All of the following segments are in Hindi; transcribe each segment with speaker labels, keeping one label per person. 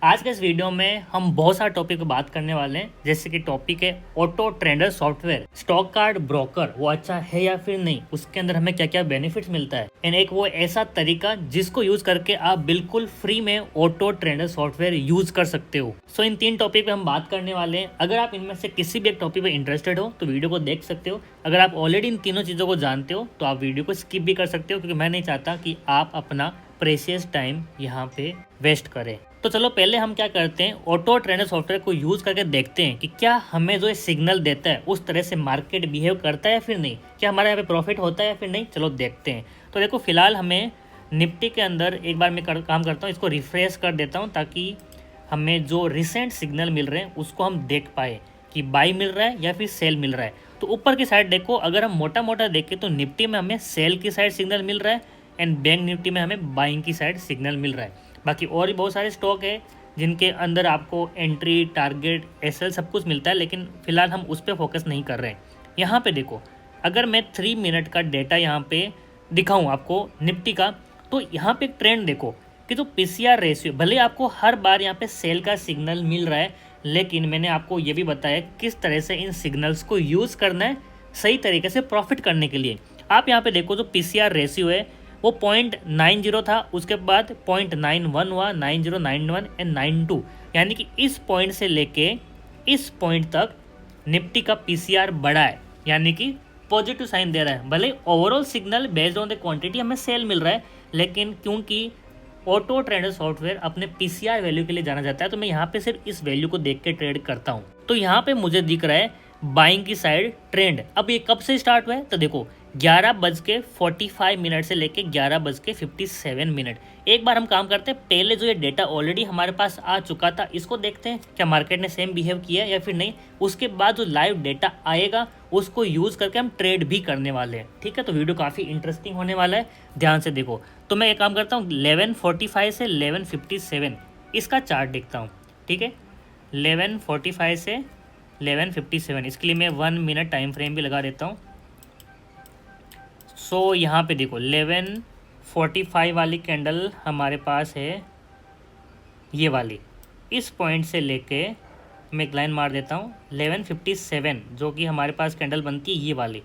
Speaker 1: आज के इस वीडियो में हम बहुत सारे टॉपिक पर बात करने वाले हैं। जैसे कि टॉपिक है auto trader software, stock card broker वो अच्छा है या फिर नहीं, उसके अंदर हमें क्या क्या बेनिफिट्स मिलता है, एंड एक वो ऐसा तरीका जिसको यूज करके आप बिल्कुल फ्री में ऑटो ट्रेडर सॉफ्टवेयर यूज कर सकते हो। सो इन तीन टॉपिक पे हम बात करने वाले हैं। अगर आप इनमें से किसी भी एक टॉपिक पे इंटरेस्टेड हो तो वीडियो को देख सकते हो। अगर आप ऑलरेडी इन तीनों चीज़ों को जानते हो तो आप वीडियो को स्किप भी कर सकते हो, क्योंकि मैं नहीं चाहता कि आप अपना प्रेशियस टाइम यहाँ पे वेस्ट करें। तो चलो पहले हम क्या करते हैं, ऑटो ट्रेडर सॉफ्टवेयर को यूज़ करके देखते हैं कि क्या हमें जो सिग्नल देता है उस तरह से मार्केट बिहेव करता है या फिर नहीं, क्या हमारे यहाँ पे प्रॉफिट होता है या फिर नहीं। चलो देखते हैं। तो देखो फिलहाल हमें निफ्टी के अंदर एक बार मैं काम करता हूँ, इसको रिफ्रेश कर देता हूँ ताकि हमें जो रिसेंट सिग्नल मिल रहे हैं उसको हम देख पाए कि बाई मिल रहा है या फिर सेल मिल रहा है। तो ऊपर की साइड देखो, अगर हम मोटा मोटा देखें तो निफ्टी में हमें सेल की साइड सिग्नल मिल रहा है एंड बैंक निफ्टी में हमें बाइंग की साइड सिग्नल मिल रहा है। बाकी और भी बहुत सारे स्टॉक है जिनके अंदर आपको एंट्री, टारगेट, एसएल सब कुछ मिलता है, लेकिन फिलहाल हम उस पर फोकस नहीं कर रहे हैं। यहाँ पे देखो, अगर मैं 3 मिनट का डेटा यहाँ पे दिखाऊँ आपको निफ्टी का, तो यहाँ पे एक ट्रेंड देखो कि जो पीसीआर रेशियो, भले आपको हर बार यहाँ पे सेल का सिग्नल मिल रहा है, लेकिन मैंने आपको ये भी बताया किस तरह से इन सिग्नल्स को यूज़ करना है सही तरीके से प्रॉफिट करने के लिए। आप यहाँ पे देखो जो पीसीआर रेशियो है वो 0.90 था, उसके बाद 0.91 हुआ, 9091 एंड 92, यानी कि इस पॉइंट से लेके इस पॉइंट तक निफ्टी का पीसीआर बढ़ा है, यानी कि पॉजिटिव साइन दे रहा है। भले overall signal based on the quantity हमें सेल मिल रहा है, लेकिन क्योंकि ऑटो ट्रेडर सॉफ्टवेयर अपने पीसीआर वैल्यू के लिए जाना जाता है, तो मैं यहाँ पे सिर्फ इस वैल्यू को देख के ट्रेड करता हूँ। तो यहाँ पे मुझे दिख रहा है बाइंग की साइड ट्रेंड। अब ये कब से स्टार्ट हुआ है, तो देखो 11:45 से लेके 11:57। एक बार हम काम करते हैं, पहले जो ये डेटा ऑलरेडी हमारे पास आ चुका था इसको देखते हैं क्या मार्केट ने सेम बिहेव किया या फिर नहीं। उसके बाद जो लाइव डेटा आएगा उसको यूज़ करके हम ट्रेड भी करने वाले हैं। ठीक है, तो वीडियो काफ़ी इंटरेस्टिंग होने वाला है, ध्यान से देखो। तो मैं एक काम करता हूँ, 11:45 से 11:57 इसका चार्ट देखता हूँ। ठीक है, 11:45 से 11:57, इसके लिए मैं 1 मिनट टाइम फ्रेम भी लगा देता हूँ। सो यहाँ पे देखो 11:45 वाली कैंडल हमारे पास है, ये वाली। इस पॉइंट से लेके मैं एक लाइन मार देता हूँ 11:57, जो कि हमारे पास कैंडल बनती है ये वाली।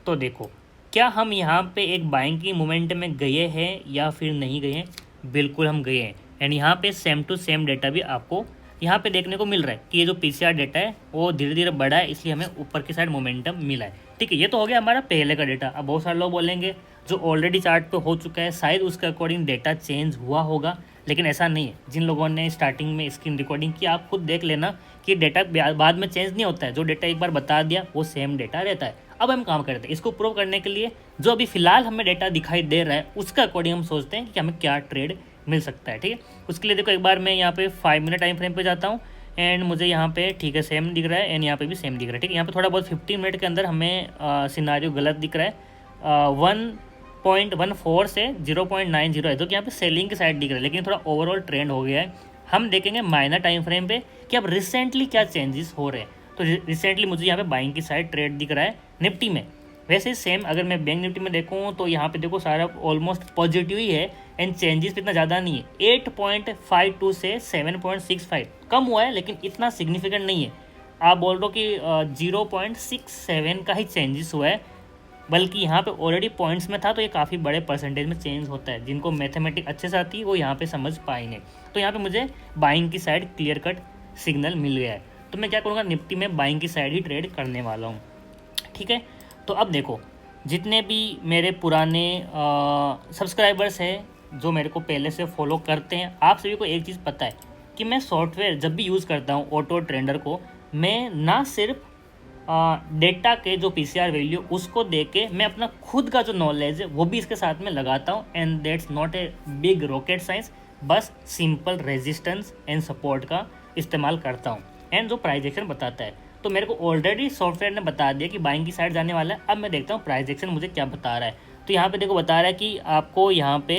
Speaker 1: तो देखो क्या हम यहाँ पे एक बाइंग की मूवमेंट में गए हैं या फिर नहीं गए हैं। बिल्कुल हम गए हैं, एंड यहाँ पे सेम टू सेम डेटा भी आपको यहाँ पे देखने को मिल रहा है कि ये जो पीसीआर डेटा है वो धीरे धीरे बढ़ा है, इसलिए हमें ऊपर की साइड मोमेंटम मिला है। ठीक है, ये तो हो गया हमारा पहले का डेटा। अब बहुत सारे लोग बोलेंगे जो ऑलरेडी चार्ट पे हो चुका है शायद उसके अकॉर्डिंग डेटा चेंज हुआ होगा, लेकिन ऐसा नहीं है। जिन लोगों ने स्टार्टिंग में स्क्रीन रिकॉर्डिंग की, आप खुद देख लेना कि डेटा बाद में चेंज नहीं होता है। जो डेटा एक बार बता दिया वो सेम डेटा रहता है। अब हम काम करते हैं, इसको प्रूव करने के लिए जो अभी फिलहाल हमें डेटा दिखाई दे रहा है उसका अकॉर्डिंग हम सोचते हैं कि हमें क्या ट्रेड मिल सकता है। ठीक है, उसके लिए देखो एक बार मैं यहाँ पे 5 मिनट टाइम फ्रेम पे जाता हूँ, एंड मुझे यहाँ पे ठीक है सेम दिख रहा है, एंड यहाँ पे भी सेम दिख रहा है। ठीक है, यहाँ पे थोड़ा बहुत 15 मिनट के अंदर हमें सिनारियो गलत दिख रहा है। 1.14 से 0.90 है, जो कि यहाँ पे सेलिंग की साइड दिख रहा है, लेकिन थोड़ा ओवरऑल ट्रेंड हो गया है। हम देखेंगे माइनर टाइम फ्रेम पे कि अब रिसेंटली क्या चेंजेस हो रहे हैं। तो रिसेंटली मुझे यहाँ पे बाइंग की साइड ट्रेड दिख रहा है निफ्टी में। वैसे सेम अगर मैं बैंक निफ्टी में देखूँ तो यहाँ पे देखो सारा ऑलमोस्ट पॉजिटिव ही है, एंड चेंजेस इतना ज़्यादा नहीं है। 8.52 से 7.65 कम हुआ है, लेकिन इतना सिग्निफिकेंट नहीं है। आप बोल रहे हो कि 0.67 का ही चेंजेस हुआ है, बल्कि यहाँ पे ऑलरेडी पॉइंट्स में था, तो ये काफ़ी बड़े परसेंटेज में चेंज होता है। जिनको मैथमेटिक अच्छे से आती है वो यहाँ पे समझ पाएंगे। तो यहाँ पे मुझे बाइंग की साइड क्लियर कट सिग्नल मिल गया है, तो मैं क्या करूँगा, निफ्टी में बाइंग की साइड ही ट्रेड करने वाला हूँ। ठीक है, तो अब देखो जितने भी मेरे पुराने सब्सक्राइबर्स हैं जो मेरे को पहले से फॉलो करते हैं, आप सभी को एक चीज़ पता है कि मैं सॉफ्टवेयर जब भी यूज़ करता हूँ ऑटो ट्रेडर को, मैं ना सिर्फ डेटा के जो पीसीआर वैल्यू उसको देख के मैं अपना खुद का जो नॉलेज है वो भी इसके साथ में लगाता हूँ, and that's not a big rocket science. बस सिंपल रेजिस्टेंस एंड सपोर्ट का इस्तेमाल करता हूँ, एंड जो प्राइस एक्शन बताता है। तो मेरे को ऑलरेडी सॉफ्टवेयर ने बता दिया कि बाइंग की साइड जाने वाला है। अब मैं देखता हूँ प्राइस एक्शन मुझे क्या बता रहा है। तो यहाँ पे देखो बता रहा है कि आपको यहाँ पे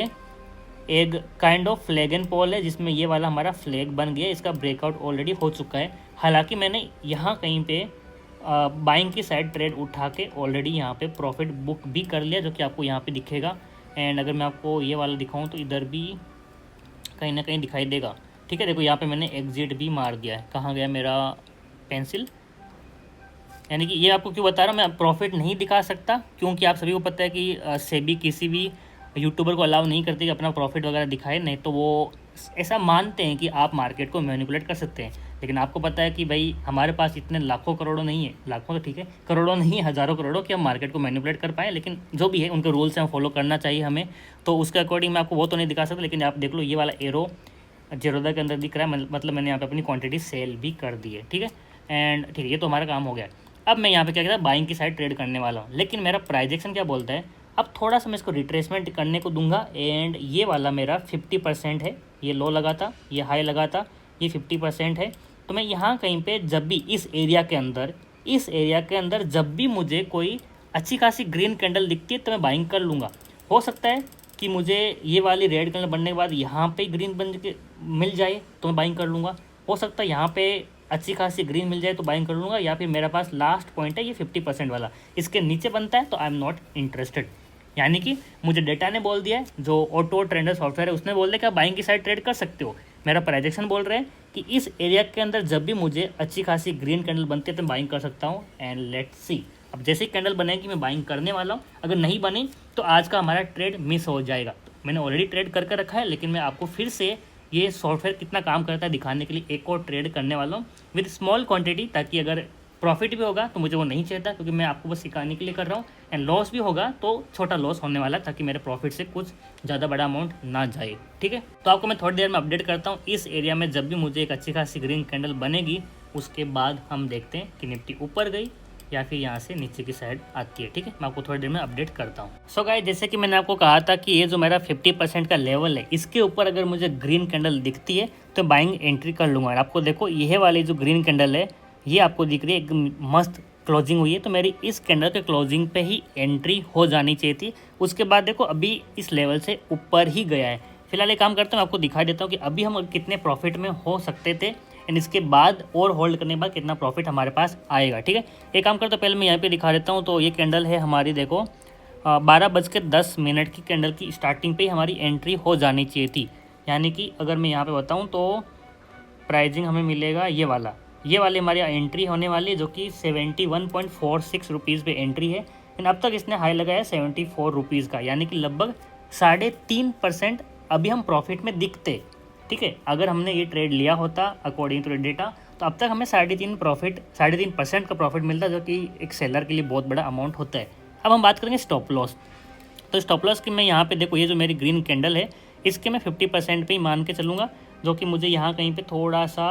Speaker 1: एक kind of flag and Paul है, जिसमें ये वाला हमारा फ्लैग बन गया, इसका ब्रेकआउट ऑलरेडी हो चुका है। हालांकि मैंने यहाँ कहीं पे बाइंग की साइड ट्रेड उठा के ऑलरेडी यहाँ पे प्रॉफिट बुक भी कर लिया, जो कि आपको यहाँ पे दिखेगा। एंड अगर मैं आपको ये वाला दिखाऊँ तो इधर भी कहीं ना कहीं दिखाई देगा ठीक है, देखो यहाँ पे मैंने एग्जिट भी मार दिया है। कहाँ गया मेरा पेंसिल? यानी कि ये आपको क्यों बता रहा हूँ, मैं प्रॉफिट नहीं दिखा सकता क्योंकि आप सभी को पता है कि सेबी किसी भी यूट्यूबर को अलाउ नहीं करती कि अपना प्रॉफिट वगैरह दिखाए, नहीं तो वो ऐसा मानते हैं कि आप मार्केट को मैनिपुलेट कर सकते हैं। लेकिन आपको पता है कि भाई हमारे पास इतने लाखों करोड़ों नहीं है, लाखों तो ठीक है, करोड़ों नहीं, हज़ारों करोड़ों कि हम मार्केट को मैनिपुलेट कर पाएँ। लेकिन जो भी है उनके रूल्स हैं फॉलो करना चाहिए हमें, तो उसके अकॉर्डिंग मैं आपको वो तो नहीं दिखा सकता। लेकिन आप देख लो ये वाला एरो जीरोधा के अंदर दिख रहा है, मतलब मैंने यहाँ पे अपनी क्वांटिटी सेल भी कर दी है। ठीक है, एंड ठीक है, ये तो हमारा काम हो गया। अब मैं यहाँ पे क्या कहता है, बाइंग की साइड ट्रेड करने वाला हूँ। लेकिन मेरा प्राइजेक्शन क्या बोलता है, अब थोड़ा सा मैं इसको रिट्रेसमेंट करने को दूंगा। एंड ये वाला मेरा 50% है, ये लो लगा था, ये हाई लगा था, ये 50% है। तो मैं यहाँ कहीं पे जब भी इस एरिया के अंदर जब भी मुझे कोई अच्छी खासी ग्रीन कैंडल दिखती है तो मैं बाइंग कर लूँगा। हो सकता है कि मुझे ये वाली रेड कैंडल बनने के बाद यहाँ पे ग्रीन बन के मिल जाए तो मैं बाइंग कर लूँगा। हो सकता है यहाँ पे अच्छी खासी ग्रीन मिल जाए तो बाइंग कर लूँगा, या फिर मेरे पास लास्ट पॉइंट है ये 50% वाला, इसके नीचे बनता है तो आई एम नॉट इंटरेस्टेड। यानी कि मुझे डेटा ने बोल दिया है, जो ऑटो ट्रेंडर सॉफ्टवेयर है उसने बोल दिया कि आप बाइंग की साइड ट्रेड कर सकते हो। मेरा प्राइजेक्शन बोल रहे हैं कि इस एरिया के अंदर जब भी मुझे अच्छी खासी ग्रीन कैंडल बनती है तो मैं बाइंग कर सकता हूँ। एंड लेट्स सी, अब जैसे ही कैंडल बनेगी मैं बाइंग करने वाला हूँ। अगर नहीं बनी तो आज का हमारा ट्रेड मिस हो जाएगा। मैंने ऑलरेडी ट्रेड कर रखा है, लेकिन मैं आपको फिर से ये सॉफ्टवेयर कितना काम करता है दिखाने के लिए एक और ट्रेड करने वाला हूँ विद स्मॉल क्वांटिटी, ताकि अगर प्रॉफिट भी होगा तो मुझे वो नहीं चाहिए था, क्योंकि मैं आपको बस सिखाने के लिए कर रहा हूँ। एंड लॉस भी होगा तो छोटा लॉस होने वाला है, ताकि मेरे प्रॉफिट से कुछ ज़्यादा बड़ा अमाउंट ना जाए। ठीक है, तो आपको मैं थोड़ी देर में अपडेट करता हूँ। इस एरिया में जब भी मुझे एक अच्छी खासी ग्रीन कैंडल बनेगी उसके बाद हम देखते हैं कि निफ्टी ऊपर गई या फिर यहाँ से नीचे की साइड आती है। ठीक है, मैं आपको थोड़ी देर में अपडेट करता हूँ। सो गाइस, जैसे कि मैंने आपको कहा था कि ये जो मेरा 50% का लेवल है, इसके ऊपर अगर मुझे ग्रीन कैंडल दिखती है तो बाइंग एंट्री कर लूँगा। और आपको देखो यह वाली जो ग्रीन कैंडल है ये आपको दिख रही है, एक मस्त क्लोजिंग हुई है, तो मेरी इस कैंडल के क्लोजिंग पे ही एंट्री हो जानी चाहिए थी। उसके बाद देखो अभी इस लेवल से ऊपर ही गया है। फिलहाल एक काम करता हूँ, आपको दिखाई देता हूँ कि अभी हम कितने प्रॉफिट में हो सकते थे, एंड इसके बाद और होल्ड करने के बाद कितना प्रॉफिट हमारे पास आएगा। ठीक है, एक काम करता हूँ, पहले मैं यहाँ पे दिखा देता हूँ। तो ये कैंडल है हमारी, देखो 12:10 की कैंडल की स्टार्टिंग पे ही हमारी एंट्री हो जानी चाहिए थी। यानी कि अगर मैं यहाँ पे बताऊँ तो प्राइजिंग हमें मिलेगा ये वाली हमारी एंट्री होने वाली है, जो कि 71.46 रुपीज़ पे एंट्री है। एंड अब तक इसने हाई लगाया 74 रुपीज़ का, यानी कि लगभग 3.5% अभी हम प्रॉफिट में दिखते। ठीक है, अगर हमने ये ट्रेड लिया होता अकॉर्डिंग टू डेटा तो अब तक हमें 3.5% का प्रॉफिट मिलता, जो कि एक सेलर के लिए बहुत बड़ा अमाउंट होता है। अब हम बात करेंगे स्टॉप लॉस। तो स्टॉप लॉस की मैं यहाँ पे देखो, ये जो मेरी ग्रीन कैंडल है इसके मैं 50% पे ही मान के चलूँगा, जो कि मुझे यहाँ कहीं पे थोड़ा सा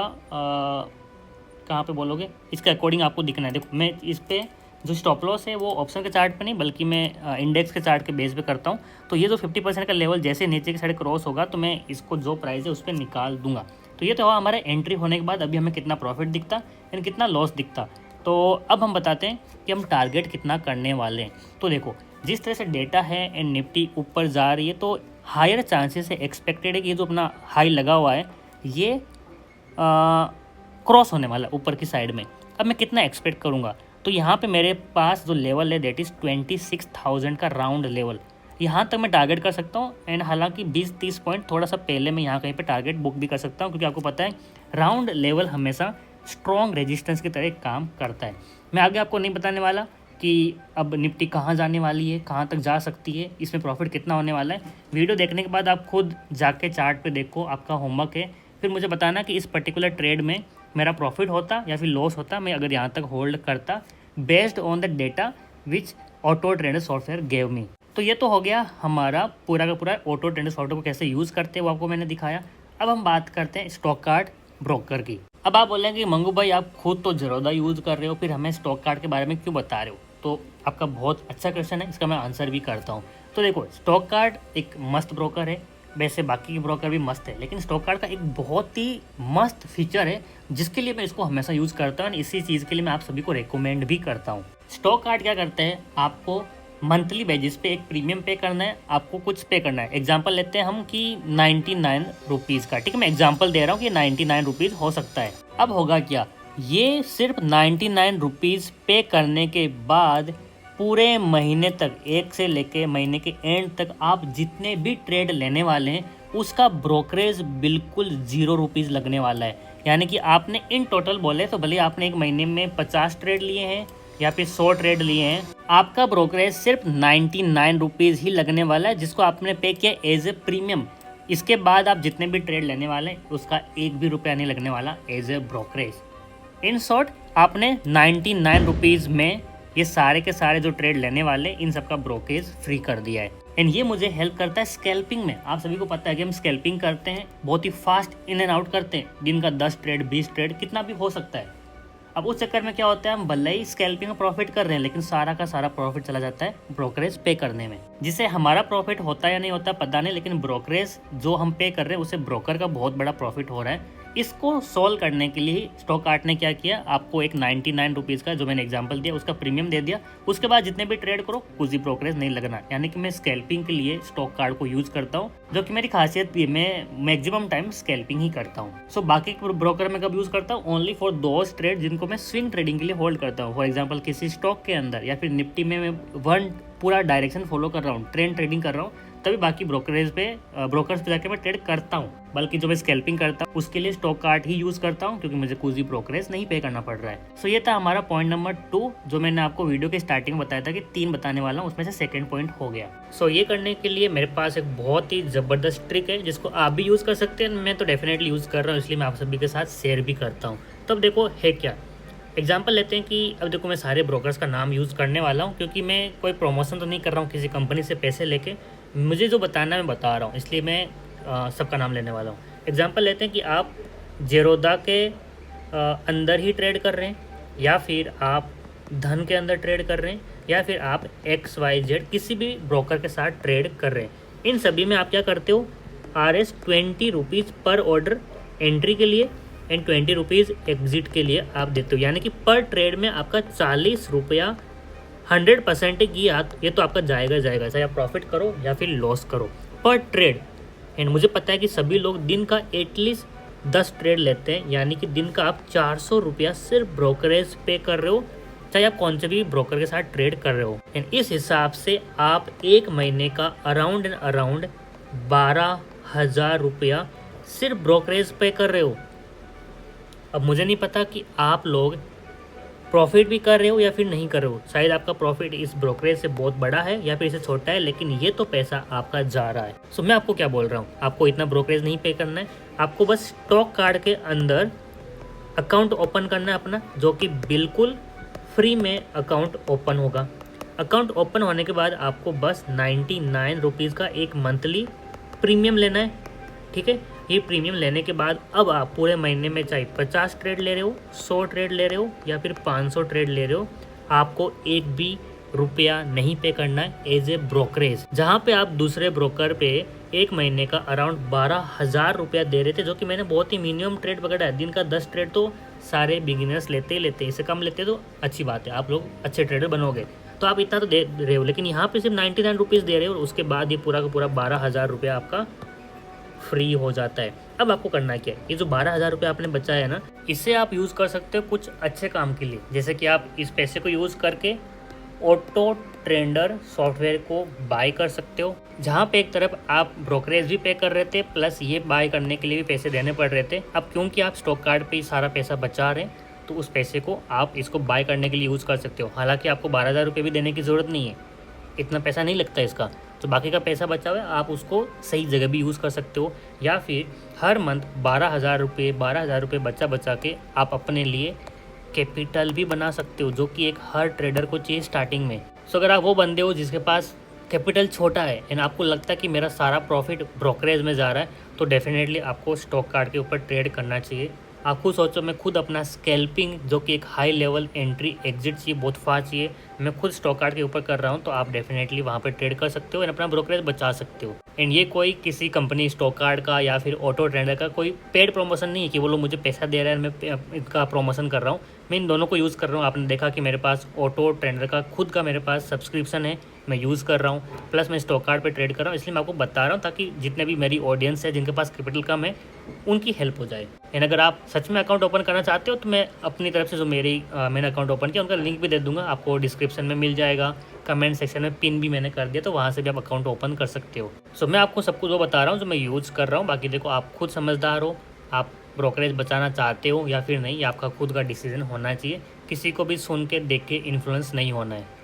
Speaker 1: कहाँ पे बोलोगे, इसके अकॉर्डिंग आपको दिखना है। देखो मैं इस पर जो स्टॉप लॉस है वो ऑप्शन के चार्ट पे नहीं बल्कि मैं इंडेक्स के चार्ट के बेस पे करता हूँ। तो ये जो 50% का लेवल जैसे नीचे की साइड क्रॉस होगा तो मैं इसको जो प्राइस है उस पर निकाल दूंगा। तो ये तो हुआ हमारा एंट्री होने के बाद अभी हमें कितना प्रॉफिट दिखता एंड कितना लॉस दिखता। तो अब हम बताते हैं कि हम टारगेट कितना करने वाले हैं। तो देखो जिस तरह से डेटा है एंड निफ्टी ऊपर जा रही है तो हायर चांसेस है, एक्सपेक्टेड है कि ये जो अपना हाई लगा हुआ है ये क्रॉस होने वाला ऊपर की साइड में। अब मैं कितना एक्सपेक्ट करूँगा, तो यहाँ पे मेरे पास जो लेवल है दैट इज़ 26,000 का राउंड लेवल, यहाँ तक मैं टारगेट कर सकता हूँ। एंड हालांकि 20-30 पॉइंट थोड़ा सा पहले मैं यहाँ कहीं पे टारगेट बुक भी कर सकता हूँ, क्योंकि आपको पता है राउंड लेवल हमेशा स्ट्रॉन्ग रेजिस्टेंस की तरह काम करता है। मैं आगे आपको नहीं बताने वाला कि अब निफ्टी कहाँ जाने वाली है, कहाँ तक जा सकती है, इसमें प्रॉफिट कितना होने वाला है। वीडियो देखने के बाद आप खुद जाके चार्ट पे देखो, आपका होमवर्क है। फिर मुझे बताना कि इस पर्टिकुलर ट्रेड में मेरा प्रॉफिट होता या फिर लॉस होता, मैं अगर यहाँ तक होल्ड करता based on the data which auto trader software gave me. तो ये तो हो गया हमारा पूरा का पूरा ऑटो ट्रेडर सॉफ्टवेयर को कैसे यूज़ करते हैं वो आपको मैंने दिखाया। अब हम बात करते हैं स्टॉक कार्ड ब्रोकर की। अब आप बोलेंगे कि मंगू भाई आप खुद तो ज़रोदा यूज़ कर रहे हो, फिर हमें स्टॉक कार्ड के बारे में क्यों बता रहे हो। तो आपका बहुत अच्छा क्वेश्चन है, इसका मैं आंसर भी करता हूँ। तो देखो स्टॉक कार्ड एक मस्त ब्रोकर है, वैसे बाकी के ब्रोकर भी मस्त है, लेकिन स्टॉक कार्ड का एक बहुत ही मस्त फीचर है जिसके लिए मैं इसको हमेशा यूज़ करता हूँ। इसी चीज़ के लिए मैं आप सभी को रेकमेंड भी करता हूँ। स्टॉक कार्ड क्या करता है, आपको मंथली बेसिस पे एक प्रीमियम पे करना है, आपको कुछ पे करना है। एग्जांपल लेते हैं हम कि 99 रुपीज़ का, ठीक है, मैं एग्जांपल दे रहा हूँ कि 99 रुपीज़ हो सकता है। अब होगा क्या, ये सिर्फ 99 रुपीज़ पे करने के बाद पूरे महीने तक, एक से लेके महीने के एंड तक आप जितने भी ट्रेड लेने वाले हैं उसका ब्रोकरेज बिल्कुल 0 रुपीज़ लगने वाला है। यानी कि आपने इन टोटल बोले तो भले आपने एक महीने में 50 ट्रेड लिए हैं या फिर 100 ट्रेड लिए हैं, आपका ब्रोकरेज सिर्फ 99 रुपीज़ ही लगने वाला है, जिसको आपने पे किया एज ए प्रीमियम। इसके बाद आप जितने भी ट्रेड लेने वाले हैं उसका 1 भी रुपया नहीं लगने वाला as a brokerage. In short आपने 99 रुपीज़ में ये सारे के सारे जो ट्रेड लेने वाले इन सब का ब्रोकरेज फ्री कर दिया है। एंड ये मुझे हेल्प करता है स्कैल्पिंग में। आप सभी को पता है कि हम स्कैल्पिंग करते हैं, बहुत ही फास्ट इन एंड आउट करते हैं, दिन का 10 ट्रेड 20 ट्रेड कितना भी हो सकता है। अब उस चक्कर में क्या होता है, हम भले ही स्कैल्पिंग में प्रॉफिट कर रहे हैं लेकिन सारा का सारा प्रॉफिट चला जाता है ब्रोकरेज पे करने में, जिससे हमारा प्रॉफिट होता है या नहीं होता पता नहीं, लेकिन ब्रोकरेज जो हम पे कर रहे हैं उससे ब्रोकर का बहुत बड़ा प्रॉफिट हो रहा है। इसको सॉल्व करने के लिए स्टॉक आर्ट ने क्या किया, आपको एक 99 रुपीज़ का जो मैंने एग्जांपल दिया उसका प्रीमियम दे दिया। उसके बाद जितने भी ट्रेड करो कुछ ही ब्रोकरेज नहीं लगना। यानी कि मैं स्कैल्पिंग के लिए स्टॉक कार्ड को यूज़ करता हूँ, जो कि मेरी खासियत भी है, मैं मैक्सिमम टाइम स्कैल्पिंग ही करता हूँ। सो बाकी ब्रोकर मैं कब यूज़ करता हूँ, ओनली फॉर दोज ट्रेड जिनको मैं स्विंग ट्रेडिंग के लिए होल्ड करता हूँ। फॉर एग्जाम्पल किसी स्टॉक के अंदर या फिर निफ्टी में मैं वन पूरा डायरेक्शन फॉलो कर रहा हूँ, ट्रेंड ट्रेडिंग कर रहा हूँ, तभी बाकी ब्रोकर्स पे जाकर मैं ट्रेड करता हूँ। बल्कि जो मैं स्कैल्पिंग करता हूँ उसके लिए स्टॉक कार्ड ही यूज़ करता हूँ, क्योंकि मुझे कुछ भी ब्रोकरेज नहीं पे करना पड़ रहा है। सो ये था हमारा पॉइंट नंबर 2, जो मैंने आपको वीडियो के स्टार्टिंग में बताया था कि 3 बताने वाला हूँ, उसमें से सेकंड पॉइंट हो गया। सो ये करने के लिए मेरे पास एक बहुत ही ज़बरदस्त ट्रिक है जिसको आप भी यूज़ कर सकते हैं। मैं तो डेफिनेटली यूज़ कर रहा हूँ, इसलिए मैं आप सभी के साथ शेयर भी करता हूँ। तब देखो है क्या, एग्जाम्पल लेते हैं कि अब देखो मैं सारे ब्रोकर्स का नाम यूज़ करने वाला हूँ, क्योंकि मैं कोई प्रमोशन तो नहीं कर रहा हूँ किसी कंपनी से पैसे लेके, मुझे जो बताना मैं बता रहा हूँ, इसलिए मैं सबका नाम लेने वाला हूँ। एग्जाम्पल लेते हैं कि आप जेरोदा के अंदर ही ट्रेड कर रहे हैं, या फिर आप धन के अंदर ट्रेड कर रहे हैं, या फिर आप XYZ किसी भी ब्रोकर के साथ ट्रेड कर रहे हैं। इन सभी में आप क्या करते हो, RS 20 रुपीज़ पर ऑर्डर एंट्री के लिए एंड 20 रुपीज़ एग्जिट के लिए आप देते हो। यानी कि पर ट्रेड में आपका 40 रुपया 100% की ये तो आपका जाएगा, चाहे आप प्रॉफिट करो या फिर लॉस करो पर ट्रेड। एंड मुझे पता है कि सभी लोग दिन का एटलीस्ट 10 ट्रेड लेते हैं, यानी कि दिन का आप 400 रुपया सिर्फ ब्रोकरेज पे कर रहे हो, चाहे आप कौन से भी ब्रोकर के साथ ट्रेड कर रहे हो। एंड इस हिसाब से आप एक महीने का अराउंड 12,000 रुपया सिर्फ ब्रोकरेज पे कर रहे हो। अब मुझे नहीं पता कि आप लोग प्रॉफिट भी कर रहे हो या फिर नहीं कर रहे हो, शायद आपका प्रॉफिट इस ब्रोकरेज से बहुत बड़ा है या फिर इससे छोटा है, लेकिन ये तो पैसा आपका जा रहा है। सो मैं आपको क्या बोल रहा हूँ, आपको इतना ब्रोकरेज नहीं पे करना है, आपको बस स्टॉक कार्ड के अंदर अकाउंट ओपन करना है अपना, जो कि बिल्कुल फ्री में अकाउंट ओपन होगा। अकाउंट ओपन होने के बाद आपको बस 99 रुपीज़ का एक मंथली प्रीमियम लेना है, ठीक है। ये प्रीमियम लेने के बाद अब आप पूरे महीने में चाहे 50 ट्रेड ले रहे हो, 100 ट्रेड ले रहे हो या फिर 500 ट्रेड ले रहे हो, आपको एक भी रुपया नहीं पे करना है एज ए ब्रोकरेज। जहाँ पे आप दूसरे ब्रोकर पे एक महीने का अराउंड 12,000 रुपया दे रहे थे, जो कि मैंने बहुत ही मिनिमम ट्रेड पकड़ा है। दिन का 10 ट्रेड तो सारे बिगिनर्स लेते ही लेते, इससे कम लेते तो अच्छी बात है, आप लोग अच्छे ट्रेडर बनोगे। तो आप इतना तो दे रहे हो, लेकिन यहाँ पे सिर्फ 99 रुपीज़ दे रहे हो और उसके बाद ये पूरा का पूरा 12,000 रुपया आपका फ्री हो जाता है। अब आपको करना क्या है, ये जो 12,000 रुपये आपने बचाया है ना, इसे आप यूज़ कर सकते हो कुछ अच्छे काम के लिए। जैसे कि आप इस पैसे को यूज़ करके ऑटो ट्रेडर सॉफ्टवेयर को बाय कर सकते हो, जहाँ पे एक तरफ आप ब्रोकरेज भी पे कर रहे थे प्लस ये बाय करने के लिए भी पैसे देने पड़ रहे थे। अब क्योंकि आप स्टॉक कार्ड पे ही सारा पैसा बचा रहे हैं, तो उस पैसे को आप इसको बाय करने के लिए यूज़ कर सकते हो। हालांकि आपको 12,000 रुपये भी देने की ज़रूरत नहीं है, इतना पैसा नहीं लगता इसका। तो बाकी का पैसा बचा हुआ है, आप उसको सही जगह भी यूज़ कर सकते हो, या फिर हर मंथ 12,000 रुपये बचा के आप अपने लिए कैपिटल भी बना सकते हो, जो कि एक हर ट्रेडर को चाहिए स्टार्टिंग में। सो अगर आप वो बंदे हो जिसके पास कैपिटल छोटा है एंड आपको लगता है कि मेरा सारा प्रॉफिट ब्रोकरेज में जा रहा है, तो डेफिनेटली आपको स्टॉक कार्ड के ऊपर ट्रेड करना चाहिए। आप खुद सोचो, मैं खुद अपना स्कैल्पिंग जो कि एक हाई लेवल एंट्री एग्जिट चाहिए, बहुत फास्ट चाहिए, मैं खुद स्टॉक कार्ड के ऊपर कर रहा हूँ, तो आप डेफिनेटली वहाँ पर ट्रेड कर सकते हो एंड अपना ब्रोकरेज बचा सकते हो। एंड ये कोई किसी कंपनी स्टॉक कार्ड का या फिर ऑटो ट्रेडर का कोई पेड प्रमोशन नहीं है कि वो लोग मुझे पैसा दे रहे हैं, मैं इनका प्रमोशन कर रहा हूँ। मैं इन दोनों को यूज़ कर रहा हूँ। आपने देखा कि मेरे पास ऑटो ट्रेडर का खुद का मेरे पास सब्सक्रिप्शन है, मैं यूज़ कर रहा हूँ, प्लस मैं स्टॉक कार्ड पे ट्रेड कर रहा हूँ। इसलिए मैं आपको बता रहा हूँ ताकि जितने भी मेरी ऑडियंस है जिनके पास कैपिटल कम है उनकी हेल्प हो जाए। एंड अगर आप सच में अकाउंट ओपन करना चाहते हो तो मैं अपनी तरफ से जो मैंने अकाउंट ओपन किया उनका लिंक भी दे दूँगा, आपको डिस्क्रिप्शन में मिल जाएगा। कमेंट सेक्शन में पिन भी मैंने कर दिया, तो वहाँ से भी आप अकाउंट ओपन कर सकते हो। सो मैं आपको सब कुछ वो बता रहा हूँ जो मैं यूज़ कर रहा हूँ। बाकी देखो, आप खुद समझदार हो, आप ब्रोकरेज बचाना चाहते हो या फिर नहीं, ये आपका खुद का डिसीजन होना चाहिए। किसी को भी सुन के देख के इन्फ्लुएंस नहीं होना है।